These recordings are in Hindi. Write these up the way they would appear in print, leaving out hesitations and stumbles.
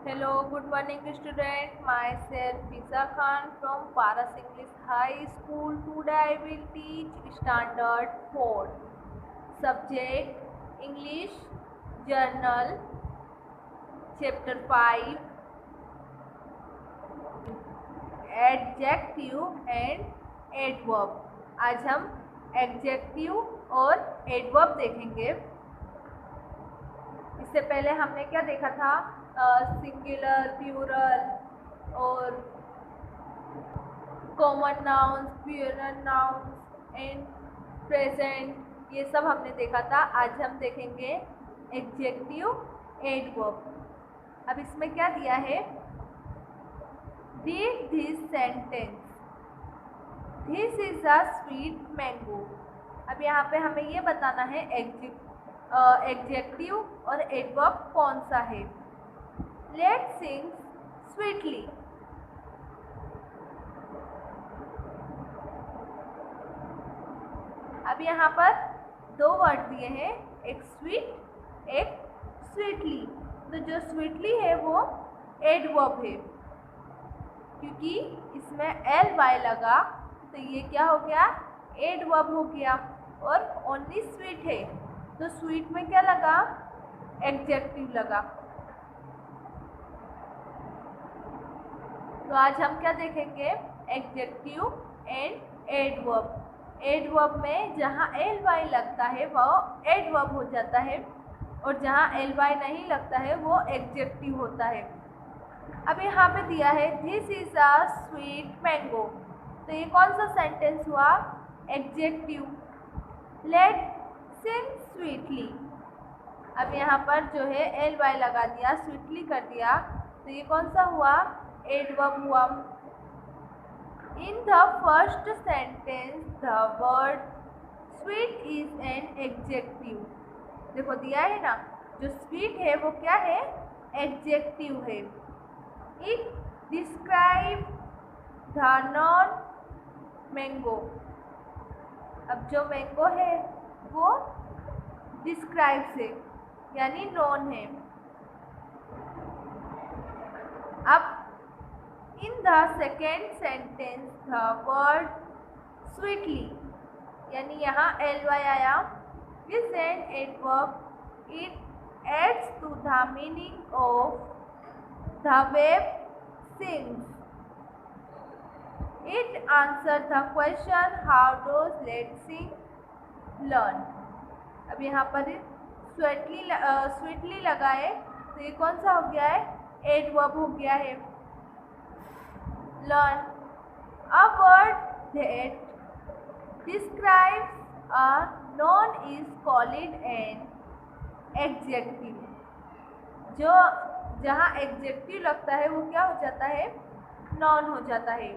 Hello, good morning student. Myself Fiza Khan from Paras English High School. Today I will teach Standard 4. Subject English Journal Chapter 5 Adjective and Adverb. आज हम एडजेक्टिव और एडवर्ब देखेंगे। इससे पहले हमने क्या देखा था? सिंगुलर, प्लूरल और common nouns, plural nouns and present, ये सब हमने देखा था। आज हम देखेंगे एडजेक्टिव, एडवर्ब। अब इसमें क्या दिया है? Read this sentence, this is a sweet mango. अब यहाँ पे हमें ये बताना है एडजेक्टिव और एडवर्ब कौन सा है। Let's Singh sweetly. अब यहाँ पर दो वर्ड दिए हैं, एक स्वीट, एक स्वीटली। तो जो स्वीटली है वो एडवर्ब है, क्योंकि इसमें एल वाई लगा तो ये क्या हो गया? एडवर्ब हो गया। और ओनली स्वीट है तो स्वीट में क्या लगा? एडजेक्टिव लगा। तो आज हम क्या देखेंगे? Adjective and adverb. एडवर्ब में जहाँ एल वाई लगता है वो एडवर्ब हो जाता है, और जहाँ एल वाई नहीं लगता है वो एडजेक्टिव होता है। अब यहाँ पे दिया है this is a sweet mango, तो ये कौन सा सेंटेंस हुआ? एडजेक्टिव। लेट सिंग स्वीटली। अब यहाँ पर जो है एल वाई लगा दिया, स्वीटली कर दिया, तो ये कौन सा हुआ? एडवर्ब हुआ। In the first sentence, the word sweet is an adjective. देखो दिया है ना, जो sweet है वो क्या है? Adjective है। It describe the non-mango. अब जो मैंगो है वो डिस्क्राइब से यानी नॉन है। अब in the second sentence the word sweetly, यानी यहाँ ly आया, is an adverb. It adds to the meaning of the verb sings. It answers the question how does let's sing learn. अब यहाँ पर स्वीटली लगाए तो ये कौन सा हो गया है? एडवर्ब हो गया है। Learn, a word that describes a noun is called an adjective. जो जहाँ एडजेक्टिव लगता है वो क्या हो जाता है? नॉन हो जाता है।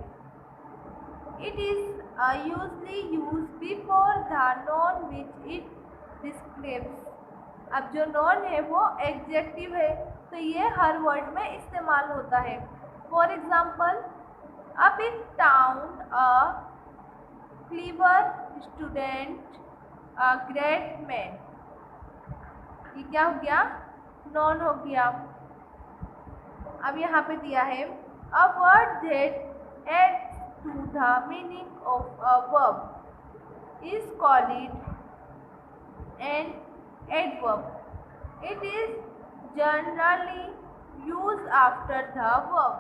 It is usually used before the noun which it describes. अब जो नॉन है वो एडजेक्टिव है, तो ये हर वर्ड में इस्तेमाल होता है। For example, a big town, a clever student, a great man. ये क्या हो गया? नॉन हो गया। अब यहाँ पे दिया है a word that adds to the meaning of a verb is called an adverb. It is generally used after the verb.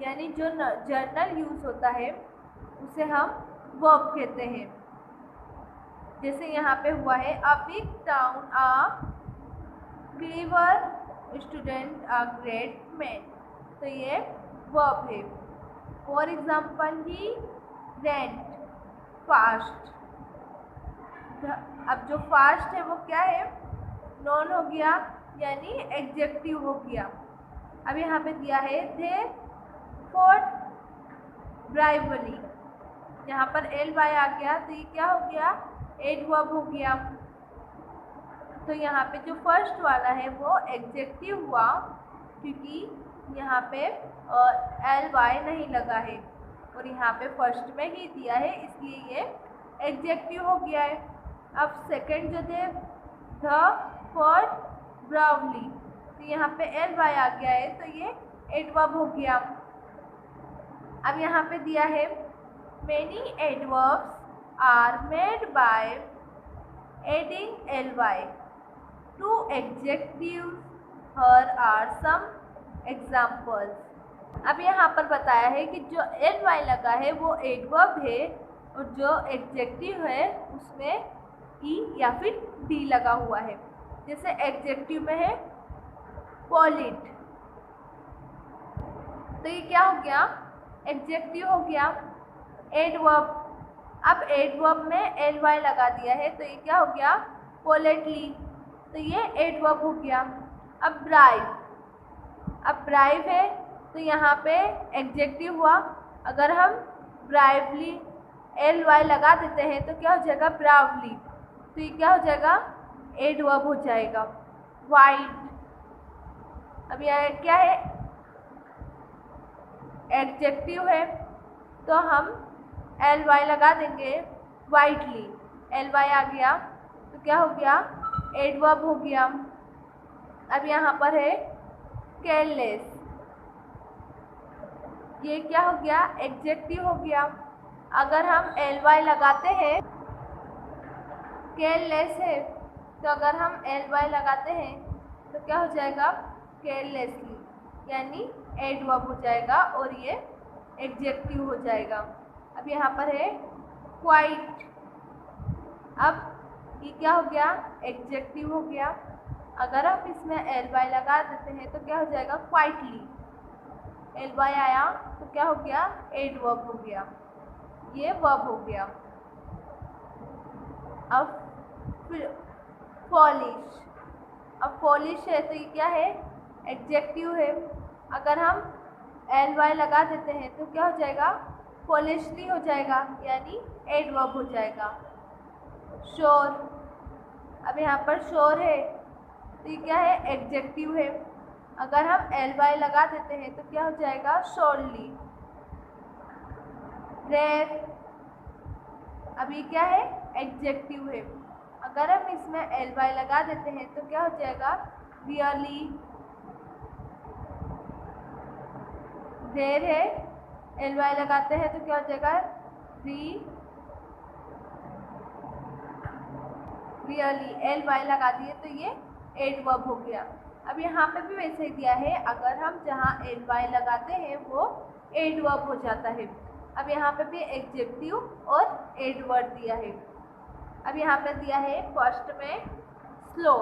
यानी जो जर्नल यूज होता है उसे हम वर्ब कहते हैं। जैसे यहाँ पे हुआ है a big town, a clever student, a great man, तो ये वर्ब है। For example, he rent fast. अब जो फास्ट है वो क्या है? नॉन हो गया, यानी एडजेक्टिव हो गया। अब यहाँ पे दिया है दे फॉर ब्राइवली, यहाँ पर एल वाई आ गया तो ये क्या हो गया? एडवर्ब हो गया। तो यहाँ पे जो फर्स्ट वाला है वो एडजेक्टिव हुआ, क्योंकि यहाँ पे एल वाई नहीं लगा है और यहाँ पे फर्स्ट में ही दिया है, इसलिए ये एडजेक्टिव हो गया है। अब सेकंड जो थे द फॉर ब्राउनली, तो यहाँ पे एल वाई आ गया है, तो ये एडवर्ब हो गया। अब यहाँ पे दिया है many adverbs are made by adding L Y to adjectives, here are some examples. अब यहाँ पर बताया है कि जो एल वाई लगा है वो एडवर्ब है और जो एडजेक्टिव है उसमें ई या फिर डी लगा हुआ है। जैसे एडजेक्टिव में है पॉलिट, तो ये क्या हो गया, एडजेक्टिव हो गया। एडवर्ब, अब एडवर्ब में एल वाई लगा दिया है तो ये क्या हो गया, पोलेटली, तो ये एडवर्ब हो गया। अब ब्राइव, अब ब्राइव है तो यहाँ पे एडजेक्टिव हुआ। अगर हम ब्राइवली एल वाई लगा देते हैं तो क्या हो जाएगा, ब्रावली, तो ये क्या हो जाएगा, एडवर्ब हो जाएगा। वाइट, अब यह क्या है, एडजेक्टिव है तो हम एल वाई लगा देंगे, वाइटली, एल वाई आ गया तो क्या हो गया, एडवर्ब हो गया। अब यहाँ पर है केयरलेस, ये क्या हो गया, एडजेक्टिव हो गया। अगर हम एल वाई लगाते हैं, केयरलेस है तो अगर हम एल वाई लगाते हैं तो क्या हो जाएगा, केयरलेसली, यानी एडवर्ब हो जाएगा और ये एडजेक्टिव हो जाएगा। अब यहाँ पर है क्वाइट, अब ये क्या हो गया, एडजेक्टिव हो गया। अगर हम इसमें एल वाई लगा देते हैं तो क्या हो जाएगा, क्वाइटली, एल वाई आया तो क्या हो गया, एडवर्ब हो गया, ये वर्ब हो गया। अब फिर फॉलिश, अब फॉलिश है तो ये क्या है, एडजेक्टिव है। अगर हम एल वाई लगा देते हैं तो क्या हो जाएगा, फॉलिशली हो जाएगा, यानी एडवर्ब हो जाएगा। श्योर, अब यहाँ पर श्योर है तो ये क्या है, एडजेक्टिव है। अगर हम एल वाई लगा देते हैं तो क्या हो जाएगा, श्योरली। रेयर, अब ये क्या है, एडजेक्टिव है। अगर हम इसमें एल वाई लगा देते हैं तो क्या हो जाएगा, रियली। रेयर है, एल वाई लगाते हैं तो क्या हो जाएगा, रियली, एल वाई लगा दिए तो ये एडवर्ब हो गया। अब यहाँ पे भी वैसे ही दिया है, अगर हम जहाँ एल वाई लगाते हैं वो एडवर्ब हो जाता है। अब यहाँ पे भी एडजेक्टिव और एडवर्ब दिया है। अब यहाँ पे दिया है फर्स्ट में स्लो,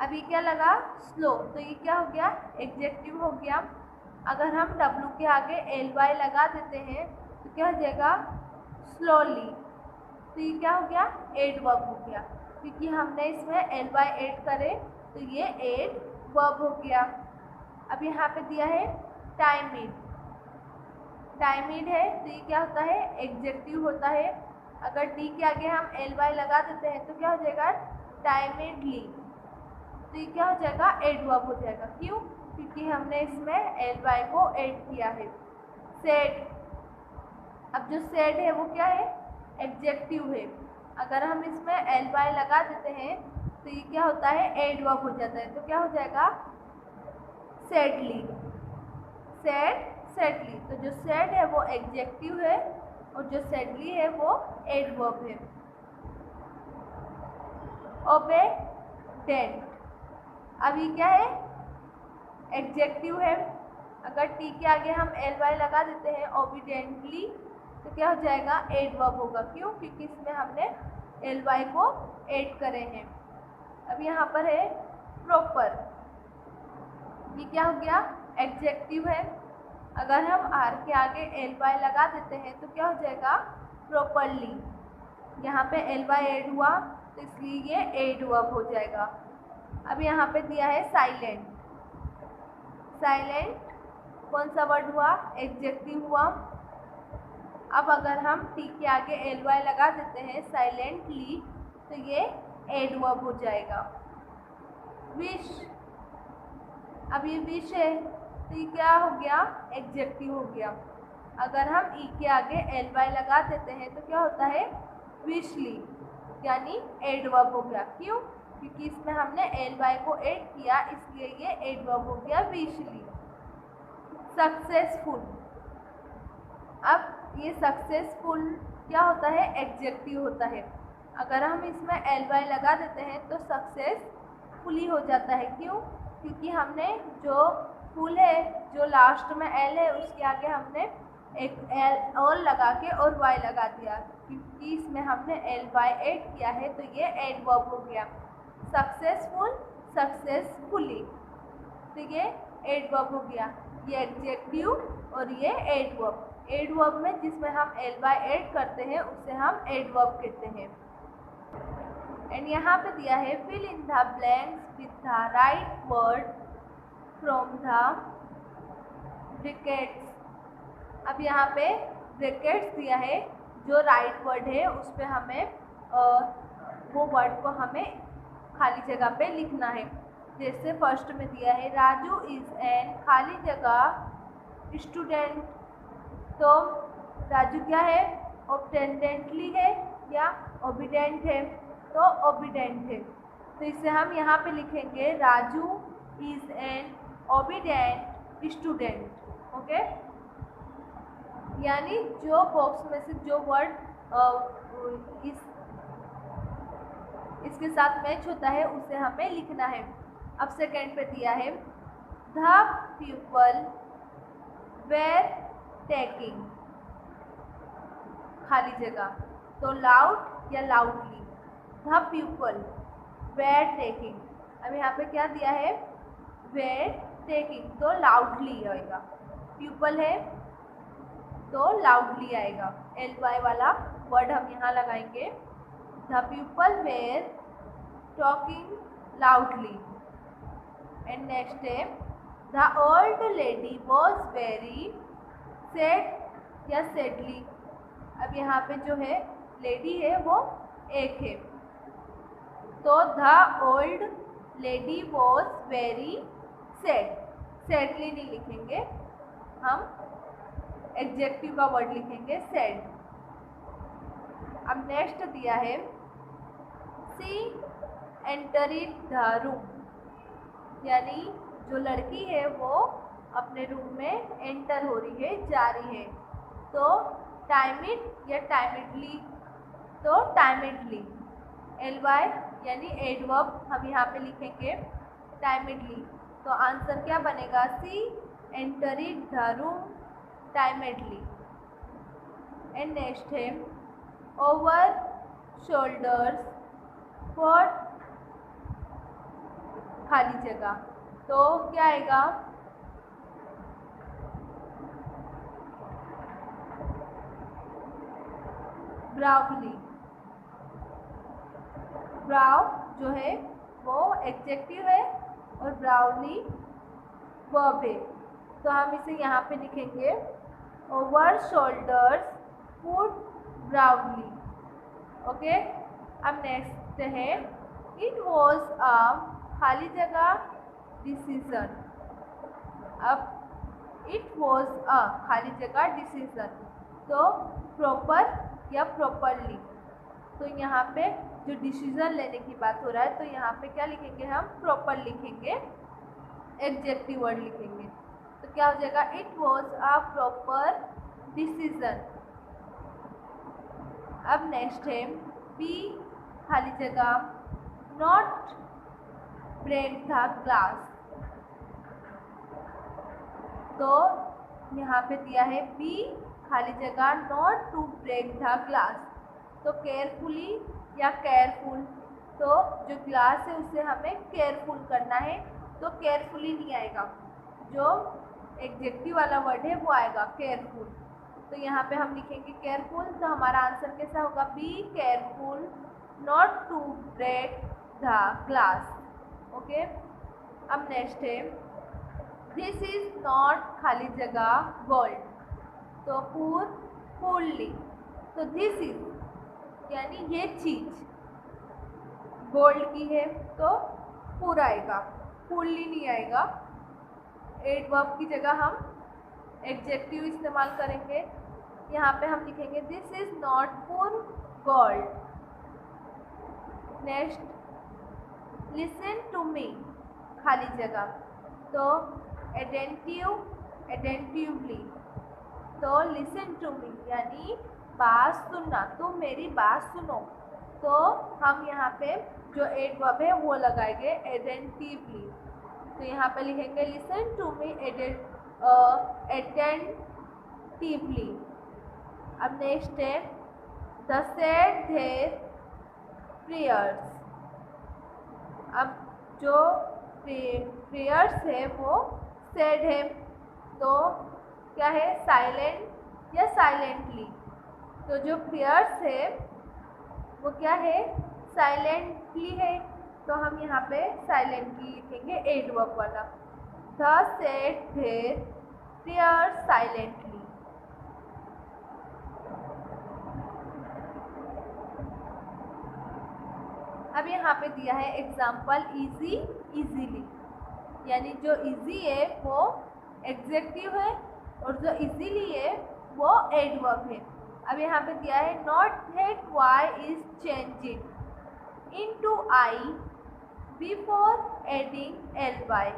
अभी क्या लगा, स्लो, तो ये क्या हो गया, एडजेक्टिव हो गया। अगर हम डब्लू के आगे एल वाई लगा देते हैं तो क्या हो जाएगा, स्लोली, तो ये क्या हो गया, एडवर्ब हो गया, क्योंकि हमने इसमें एल वाई ऐड करे तो ये एडवर्ब हो गया। अब यहाँ पे दिया है टाइमिड, टाइमिड है तो ये क्या होता है, एडजेक्टिव होता है। अगर डी के आगे हम एल वाई लगा देते हैं तो क्या हो जाएगा, टाइमिडली, तो ये क्या हो जाएगा, एडवर्ब हो जाएगा। क्यों, क्योंकि हमने इसमें एल वाई को ऐड किया है। सेड, अब जो सेड है वो क्या है, एडजेक्टिव है। अगर हम इसमें एल वाई लगा देते हैं तो ये क्या होता है, एडवर्ब हो जाता है, तो क्या हो जाएगा, सैडली, सैड, सैडली, तो जो सैड है वो एडजेक्टिव है और जो सैडली है वो एडवर्ब है। ओबेडेंट, अब ये क्या है, एडजेक्टिव है। अगर टी के आगे हम एल वाई लगा देते हैं ओबीडेंटली तो क्या हो जाएगा, एडवर्ब होगा। क्यों, क्योंकि इसमें हमने एल वाई को ऐड करे हैं। अब यहाँ पर है प्रॉपर, ये क्या हो गया, एडजेक्टिव है। अगर हम आर के आगे एल वाई लगा देते हैं तो क्या हो जाएगा, प्रॉपरली, यहाँ पे एल वाई ऐड हुआ तो इसलिए ये एडवर्ब हो जाएगा। अब यहाँ पे दिया है साइलेंट, साइलेंट कौन सा वर्ड हुआ, एडजेक्टिव हुआ। अब अगर हम टी के आगे एल वाई लगा देते हैं साइलेंटली तो ये एडवर्ब हो जाएगा। विश, अब ये विश है तो ये क्या हो गया, एडजेक्टिव हो गया। अगर हम ई के आगे एल वाई लगा देते हैं तो क्या होता है, विशली, यानी एडवर्ब हो गया। क्यों, क्योंकि इसमें हमने ly को ऐड किया, इसलिए ये एडवर्ब हो गया विशली। सक्सेसफुल, अब ये सक्सेसफुल क्या होता है, एडजेक्टिव होता है। अगर हम इसमें ly लगा देते हैं तो सक्सेसफुली हो जाता है। क्यों? क्योंकि हमने जो फुल है, जो लास्ट में l है, उसके आगे हमने एक l और लगा के और y लगा दिया, क्योंकि इसमें हमने ly ऐड किया है, तो ये एडवर्ब हो गया। सक्सेसफुल, सक्सेसफुली, तो ये एडवर्ब हो गया। ये एडजेक्टिव और ये एडवर्ब। एडवर्ब में जिसमें हम ly ऐड करते हैं उसे हम एडवर्ब कहते हैं। एंड यहाँ पे दिया है fill in the blanks with the right word from the brackets. अब यहाँ पे ब्रैकेट्स दिया है, जो राइट वर्ड है उस पर हमें वो वर्ड को हमें खाली जगह पे लिखना है। जैसे फर्स्ट में दिया है राजू इज एन खाली जगह स्टूडेंट, तो राजू क्या है, ऑब्टेंडेंटली है या ओबीडेंट है, तो ओबीडेंट है। तो इसे हम यहाँ पे लिखेंगे Raju is N obedient student. Okay, यानी जो बॉक्स में से जो वर्ड इसके साथ मैच होता है उसे हमें लिखना है। अब सेकेंड पे दिया है द पीपल वेर टेकिंग, खाली जगह, तो लाउड या loudly. The people were talking, अब यहाँ पे क्या दिया है, वेर टेकिंग, तो लाउडली आएगा। पीपल है तो लाउडली आएगा। ly वाला वर्ड हम यहाँ लगाएंगे। The people were talking loudly. And next है the old lady was very sad या सैडली। अब यहाँ पे जो है लेडी है वो एक है, तो the old lady was very sad. Sadly नहीं लिखेंगे, हम एडजेक्टिव का वर्ड लिखेंगे सैड। अब नेक्स्ट दिया है सी एंटरिड द रूम, यानी जो लड़की है वो अपने रूम में एंटर हो रही है, जा रही है, तो टाइमिड या टाइमिडली, तो टाइमिडली। ly यानी एडवर्ब हम यहाँ पे लिखेंगे टाइमिडली, तो आंसर क्या बनेगा, सी entered the room टाइमिडली। And next है ओवर शोल्डर्स फॉर खाली जगह, तो क्या आएगा, ब्रावली। ब्राव जो है वो एडजेक्टिव है और ब्रावली वर्ब है, तो हम इसे यहाँ पे लिखेंगे ओवर शोल्डर्स पुट ब्रावली। ओके, अब नेक्स्ट है इट वॉज अ खाली जगह डिसीजन। अब इट वॉज अ खाली जगह डिसीजन, तो प्रॉपर या प्रॉपरली, तो यहाँ पे जो डिसीजन लेने की बात हो रहा है, तो यहाँ पे क्या लिखेंगे, हम प्रॉपर लिखेंगे, एडजेक्टिव वर्ड लिखेंगे, तो क्या हो जाएगा, it was a proper decision. अब नेक्स्ट है बी खाली जगह नॉट ब्रेक द ग्लास, तो यहाँ पे दिया है बी खाली जगह not to break the glass, तो केयरफुली या केयरफुल, तो जो ग्लास है उसे हमें केयरफुल करना है, तो केयरफुली नहीं आएगा, जो एडजेक्टिव वाला वर्ड है वो आएगा केयरफुल, तो यहाँ पे हम लिखेंगे केयरफुल, तो हमारा आंसर कैसा होगा, be careful not to break the glass. Okay, अब नेक्स्ट है दिस इज नॉट खाली जगह गोल्ड, तो फुल्ली, तो दिस इज यानी ये चीज गोल्ड की है, तो पूरा आएगा, फुल्ली नहीं आएगा। एडवर्ब की जगह हम एडजेक्टिव इस्तेमाल करेंगे। यहाँ पे हम लिखेंगे this is not for gold. Next listen to me, खाली जगह, तो अटेंटिवली, तो लिसन टू मी यानी बात सुनना, तुम मेरी बात सुनो। तो हम यहाँ पे जो एडवर्ब है वो लगाएंगे अटेंटिवली। तो यहाँ पे लिखेंगे लिसन टू मी अटेंटिवली। अब नेक्स्ट है द सेड देयर प्रेयर्स। अब जो प्रेयर्स है वो सेड है, तो क्या है, साइलेंट या साइलेंटली। तो जो प्रेयर्स है वो क्या है, साइलेंटली है, तो हम यहाँ पे साइलेंटली लिखेंगे एडवर्ब वाला। The said their prayers silently. अब यहाँ पे दिया है एग्जाम्पल इजी, इजीली, यानी जो इजी है वो एडजेक्टिव है और जो इजीली है वो एडवर्ब है। अब यहाँ पे दिया है note that Y is changing into I before adding L Y.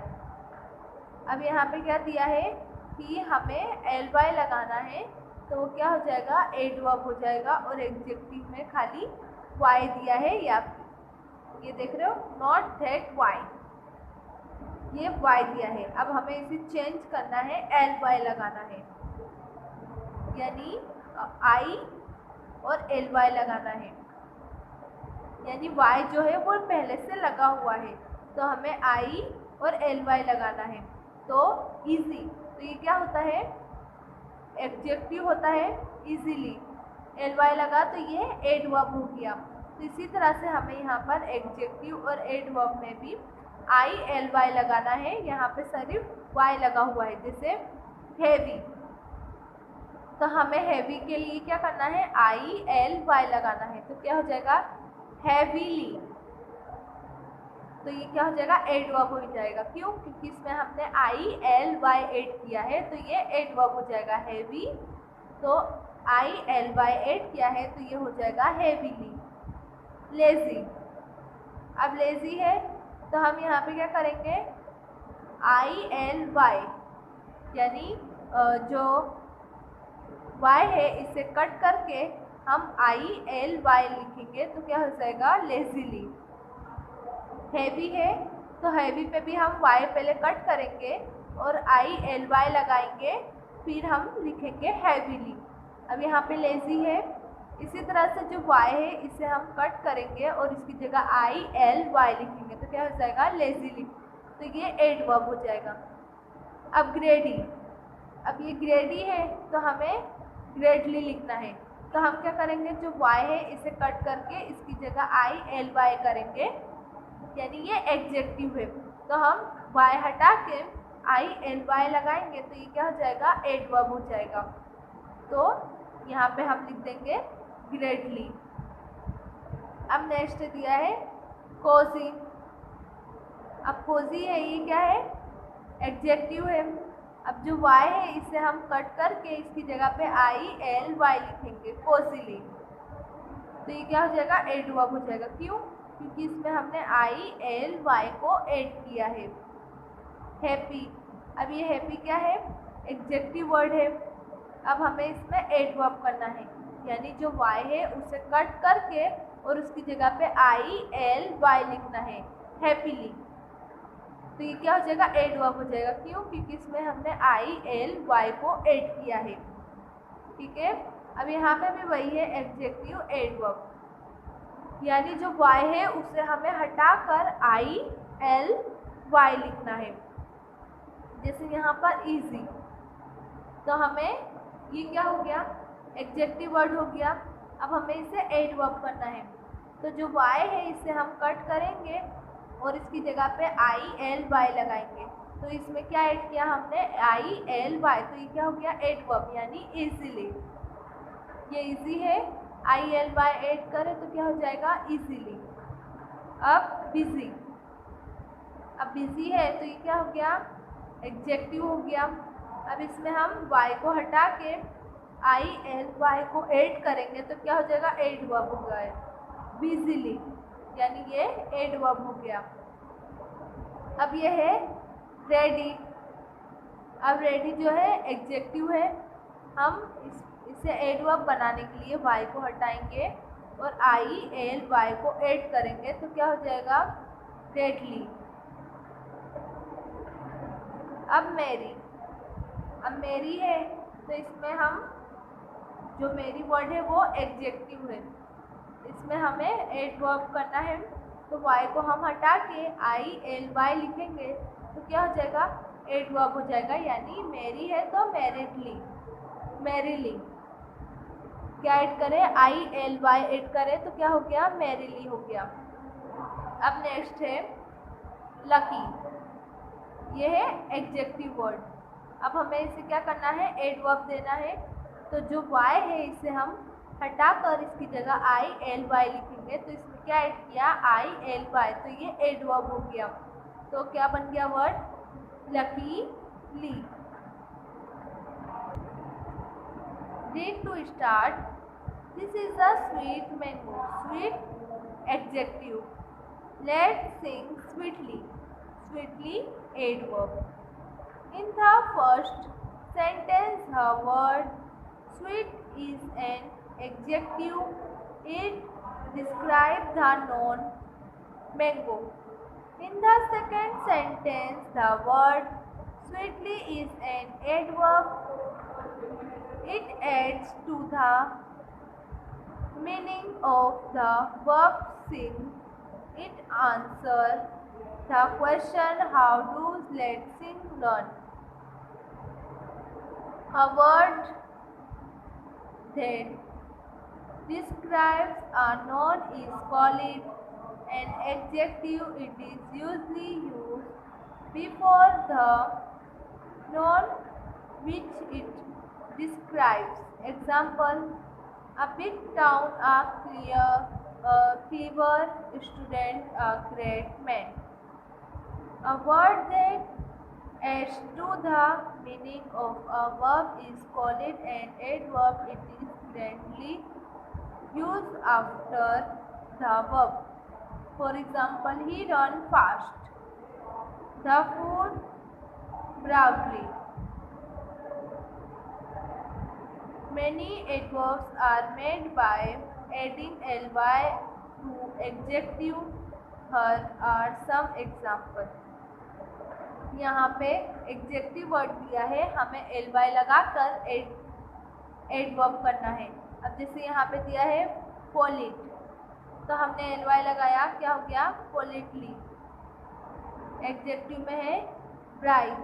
अब यहाँ पे क्या दिया है कि हमें एल वाई लगाना है, तो वो क्या हो जाएगा, एडवर्ब हो जाएगा, और एडजेक्टिव में खाली वाई दिया है। या ये देख रहे हो, नॉट दैट वाई, ये वाई दिया है। अब हमें इसे चेंज करना है, एल वाई लगाना है, यानी आई और एल वाई लगाना है, यानी वाई जो है वो पहले से लगा हुआ है, तो हमें आई और एल वाई लगाना है। तो इजी, तो ये क्या होता है, एडजेक्टिव होता है इजीली, एल वाई लगा तो ये एडवर्ब हो गया। तो इसी तरह से हमें यहाँ पर एडजेक्टिव और एडवर्ब में भी आई एल वाई लगाना है। यहाँ पे सिर्फ वाई लगा हुआ है, जैसे हैवी, तो हमें हैवी के लिए क्या करना है, आई एल वाई लगाना है, तो क्या हो जाएगा, हैवीली। तो ये क्या हो जाएगा, एडवर्ब हो जाएगा। क्यों, क्योंकि इसमें हमने आई एल वाई ऐड किया है, तो ये एडवर्ब हो जाएगा हैवी। तो आई एल वाई ऐड किया है तो ये हो जाएगा हैवीली। लेजी, अब लेजी है तो हम यहाँ पे क्या करेंगे, आई एल वाई, यानी जो वाई है इसे कट करके हम आई एल वाई लिखेंगे, तो क्या हो जाएगा, लेजीली। हैवी है तो हैवी पे भी हम वाई पहले कट करेंगे और आई एल वाई लगाएंगे, फिर हम लिखेंगे हैवीली। अब यहाँ पे लेजी है, इसी तरह से जो वाई है इसे हम कट करेंगे और इसकी जगह आई एल वाई लिखेंगे, तो क्या हो जाएगा, लेजीली। तो ये एडवर्ब हो जाएगा। अब ग्रेडी, अब ये ग्रेडी है तो हमें ग्रेडली लिखना है, तो हम क्या करेंगे, जो वाई है इसे कट करके इसकी जगह आई एल वाई करेंगे, यानी ये एडजेक्टिव है, तो हम वाई हटा के आई एल वाई लगाएंगे, तो ये क्या हो जाएगा, एडवर्ब हो जाएगा। तो यहाँ पे हम लिख देंगे ग्रेटली। अब नेक्स्ट दिया है कोजी। अब कोजी है, ये क्या है, एडजेक्टिव है। अब जो वाई है इसे हम कट करके इसकी जगह पे आई एल वाई लिखेंगे, कोजीली। तो ये क्या हो जाएगा, एडवर्ब हो जाएगा। क्यों, क्योंकि इसमें हमने आई एल वाई को ऐड किया है। हैप्पी, अब ये हैप्पी क्या है, एडजेक्टिव वर्ड है। अब हमें इसमें एडवर्ब करना है, यानी जो वाई है उसे कट करके और उसकी जगह पे आई एल वाई लिखना है, हैप्पीली। तो ये क्या हो जाएगा, एडवर्ब हो जाएगा। क्यों, क्योंकि इसमें हमने आई एल वाई को ऐड किया है। ठीक है, अब यहाँ पे भी वही है, एडजेक्टिव एडवर्ब, यानी जो वाई है उसे हमें हटाकर आई एल वाई लिखना है। जैसे यहाँ पर इजी, तो हमें ये क्या हो गया, एडजेक्टिव वर्ड हो गया। अब हमें इसे एडवर्ब करना है, तो जो वाई है इसे हम कट करेंगे और इसकी जगह पे आई एल वाई लगाएंगे। तो इसमें क्या ऐड किया हमने, आई एल वाई, तो ये क्या हो गया, एडवर्ब, यानी इजीली। ये इजी है, आई एल वाई ऐड करें तो क्या हो जाएगा, इजीली। अब बिजी, अब बिजी है तो ये क्या हो गया, एडजेक्टिव हो गया। अब इसमें हम वाई को हटा के आई एल वाई को ऐड करेंगे तो क्या हो जाएगा, एडवर्ब हो गया, बिजीली, यानी ये एडवर्ब हो गया। अब ये है रेडी। अब रेडी जो है एग्जेक्टिव है। हम इसे एडवर्ब बनाने के लिए वाई को हटाएंगे और आई एल वाई को ऐड करेंगे तो क्या हो जाएगा, रेडली। अब मेरी है तो इसमें हम जो मेरी वर्ड है वो एडजेक्टिव है, इसमें हमें एडवर्ब करना है तो वाई को हम हटा के आई एल वाई लिखेंगे तो क्या हो जाएगा, एडवर्ब हो जाएगा। यानी मेरी है तो मैरीली। क्या ऐड करें, आई एल वाई ऐड करें तो क्या हो गया, मैरीली हो गया। अब नेक्स्ट है लकी। ये है एडजेक्टिव वर्ड। अब हमें इसे क्या करना है, एडवर्ब देना है। तो जो वाई है इसे हम हटाकर इसकी जगह आई एल वाई लिखेंगे तो इसमें क्या ऐड किया, आई एल वाई, तो ये एडवर्ब हो गया। तो क्या बन गया word, luckily. Read to start. This is a sweet mango. Sweet adjective. Let's sing sweetly. Sweetly adverb. In the first sentence, the word sweet is an adjective. It describes the noun mango. In the second sentence, the word sweetly is an adverb. It adds to the meaning of the verb sing. It answers the question, how do let's sing learn? A word that describes a noun is called an adjective. It is usually used before the noun which it describes. Example, a big town, a clever student, a great man. A word that adds to the meaning of a verb is called an adverb. It is frequently used after the verb. For example, he ran fast. The food bravely. Many adverbs are made by adding ly to adjective. Here are some examples. यहाँ पे एग्जेक्टिव वर्ड दिया है, हमें ly लगाकर एडवर्ब करना है। अब जैसे यहाँ पे दिया है पोलिट, तो हमने ly लगाया, क्या हो गया, पोलिटली। एग्जेक्टिव में है ब्राइट,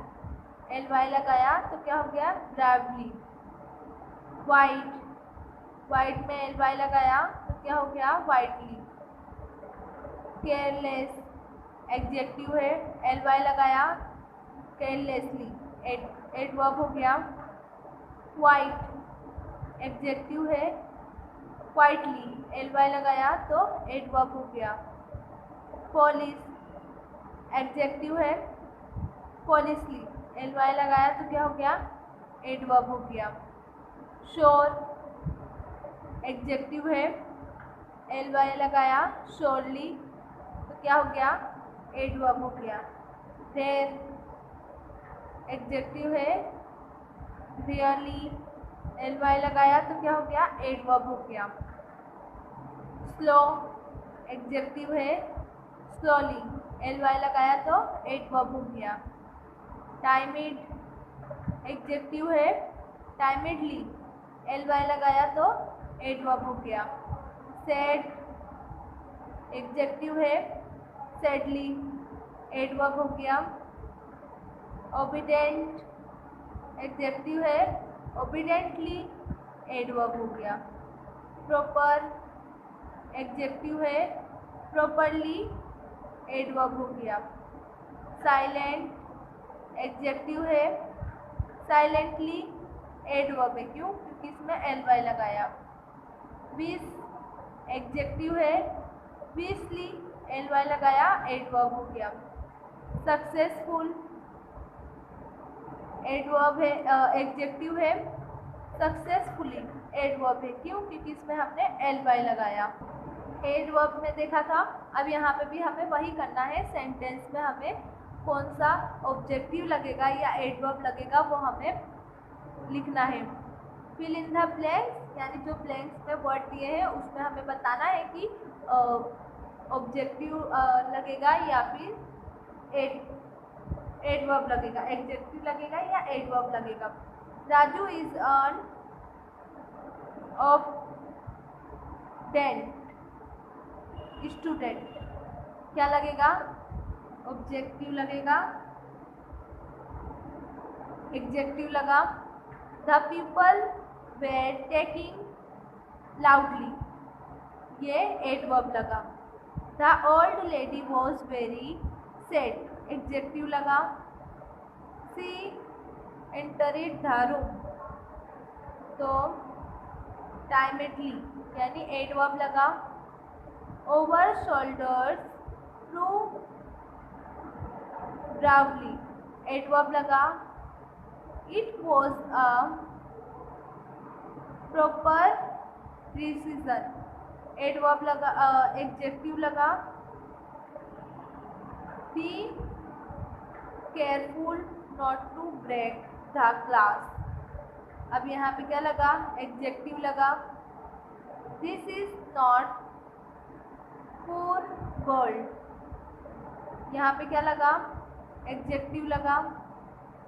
ly लगाया तो क्या हो गया, ब्रावली। वाइट में ly लगाया तो क्या हो गया, वाइटली। केयरलेस एग्जेक्टिव है, ly लगाया, केयरलेसली, एडवर्ब हो गया। क्वाइट एग्जेक्टिव है, क्वाइटली, ly लगाया तो एडवर्ब हो गया। पॉलिश एग्जेक्टिव है, पॉलिशली, ly लगाया तो क्या हो गया, एडवर्ब हो गया। श्योर एग्जेक्टिव है, ly लगाया, श्योरली तो क्या हो गया, एडवर्ब हो गया। रेयर एग्जेक्टिव है, रियली, ly लगाया तो क्या हो गया, एडवर्ब हो गया। स्लो एग्जेक्टिव है, स्लोली, ly लगाया तो एडवर्ब हो गया। टाइमिड एग्जेक्टिव है, टाइमिडली, ly लगाया तो एडवर्ब हो गया। सैड एग्जेक्टिव है, सैडली, एडवर्ब हो गया। ओबीडेंट एग्जेक्टिव है, ओबीडेंटली, एडवर्ब हो गया। प्रॉपर एग्जेक्टिव है, प्रॉपरली, एडवर्ब हो गया। साइलेंट एग्जेक्टिव है, साइलेंटली, एडवर्ब है, क्यों, क्योंकि इसमें ly लगाया। विश एग्जेक्टिव है, विशली, ly लगाया, एडवर्ब हो गया। सक्सेसफुल एडवर्ब है, एग्जेक्टिव है, सक्सेसफुली, एडवर्ब है, क्यों, क्योंकि इसमें हमने ly लगाया। एडवर्ब में देखा था, अब यहाँ पे भी हमें वही करना है। सेंटेंस में हमें कौन सा ऑब्जेक्टिव लगेगा या एडवर्ब लगेगा वो हमें लिखना है। फिल इन द ब्लैंक्स यानी जो ब्लैंक्स में वर्ड दिए हैं उसमें हमें बताना है कि ऑब्जेक्टिव लगेगा या फिर एडवर्ब लगेगा, एडजेक्टिव लगेगा या एडवर्ब लगेगा। Raju is an obedient student, क्या लगेगा? ऑब्जेक्टिव लगेगा, एडजेक्टिव लगा। The people were talking loudly, ये एडवर्ब लगा। The old lady was very sad, adjective लगा। सी एंटरिड द रूम, तो टाइमली यानी एडवर्ब लगा। Over shoulders through bravely, adverb लगा। It was a proper precision, adverb लगा, एडजेक्टिव लगा। Be careful not to break the glass, अब यहाँ पे क्या लगा? एडजेक्टिव लगा। This is not poor girl, यहाँ पे क्या लगा? एडजेक्टिव लगा।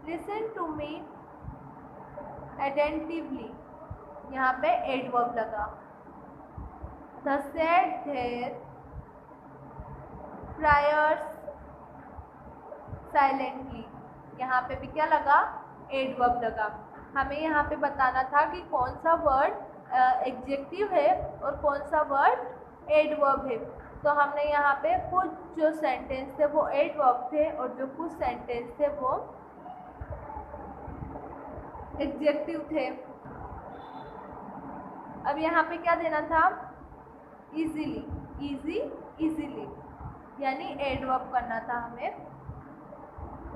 लिसन टू मी अटेंटिवली, यहाँ पे एडवर्ब लगा। The said their prayers silently, यहाँ पे भी क्या लगा? एडवर्ब लगा। हमें यहाँ पे बताना था कि कौन सा वर्ड एडजेक्टिव है और कौन सा वर्ड एडवर्ब है। तो हमने यहाँ पे कुछ जो सेंटेंस थे वो एडवर्ब थे और जो कुछ सेंटेंस थे वो एडजेक्टिव थे। अब यहाँ पे क्या देना था? इजीली, इजी इजीली यानी एडवर्ब करना था हमें।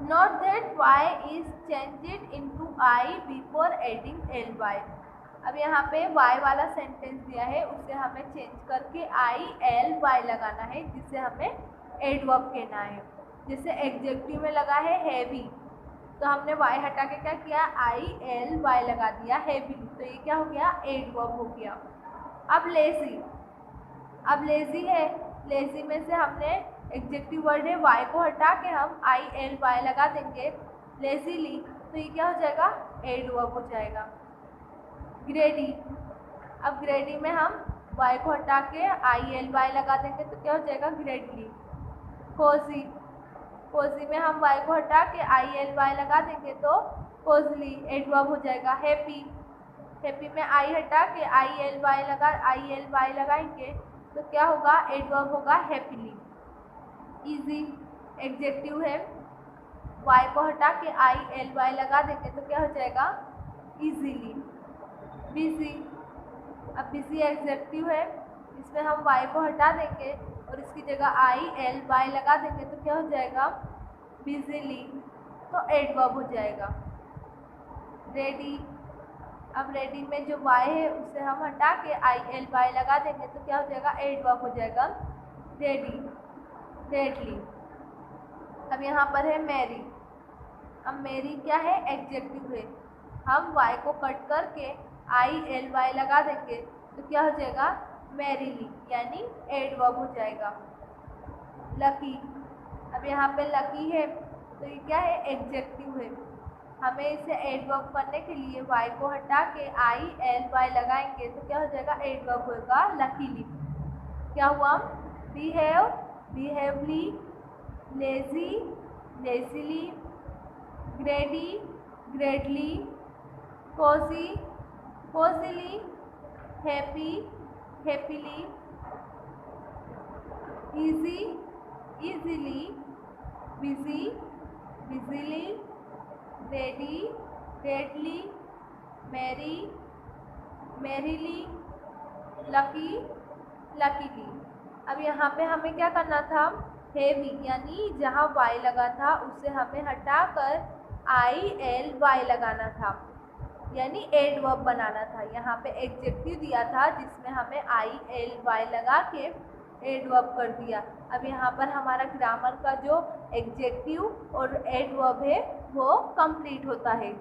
Note that y is changed into I before adding ly, अब यहाँ पे y वाला सेंटेंस दिया है उसे हमें चेंज करके I-L-Y लगाना है जिसे हमें एडवर्ब कहना है। जैसे एडजेक्टिव में लगा है हैवी, तो हमने y हटा के क्या किया? I-L-Y लगा दिया हैवी, तो ये क्या हो गया? एडवर्ब हो गया। अब लेजी, अब लेजी है, लेजी में से हमने एडजेक्टिव वर्ड है y को हटा के हम I-L-Y लगा देंगे लेजीली, तो ये क्या हो जाएगा? एडवर्ब हो जाएगा। ग्रेडी, अब ग्रेडी में हम y को हटा के I-L-Y लगा देंगे तो क्या हो जाएगा? ग्रेडली। कोजी, कोजी में हम y को हटा के I-L-Y लगा देंगे तो कोजली, एडवर्ब हो जाएगा। हैप्पी, हैप्पी में I हटा के I-L-Y लगाएंगे तो क्या होगा? एडवर्ब होगा हैप्पीली। इजी, एडजेक्टिव है, y को हटा के I-L-Y लगा देंगे तो क्या हो जाएगा? इजीली। बिजी, अब बिजी एडजेक्टिव है, इसमें हम y को हटा देंगे और इसकी जगह I-L-Y लगा देंगे तो क्या हो जाएगा? बिजीली, तो एडवर्ब हो जाएगा। रेडी, अब रेडी में जो y है उसे हम हटा के I-L-Y लगा देंगे तो क्या हो जाएगा? एडवर्ब हो जाएगा। Ready, readily. अब यहाँ पर है मैरी, अब मैरी क्या है? एडजेक्टिव है, हम y को कट करके I-L-Y लगा देंगे तो क्या हो जाएगा? मैरीली यानी एडवर्ब हो जाएगा। लकी, अब यहाँ पे लकी है तो ये क्या है? एडजेक्टिव है, हमें इसे एडवर्ब करने के लिए y को हटा के I-L-Y लगाएंगे तो क्या हो जाएगा? एडवर्ब होगा लकीली। क्या हुआ? Behave, behavely, lazy, lazily, greedy, greedily, cosy, cosily, happy, happily, easy, easily, busy, busily, ready, readily, merry, merrily, lucky, luckily. अब यहाँ पे हमें क्या करना था? हैवी यानी जहाँ y लगा था उसे हमें हटाकर I-L-Y लगाना था यानी एडवर्ब बनाना था। यहाँ पे एडजेक्टिव दिया था जिसमें हमें I-L-Y लगा के एडवर्ब कर दिया। अब यहाँ पर हमारा ग्रामर का जो एडजेक्टिव और एडवर्ब है वो कंप्लीट होता है।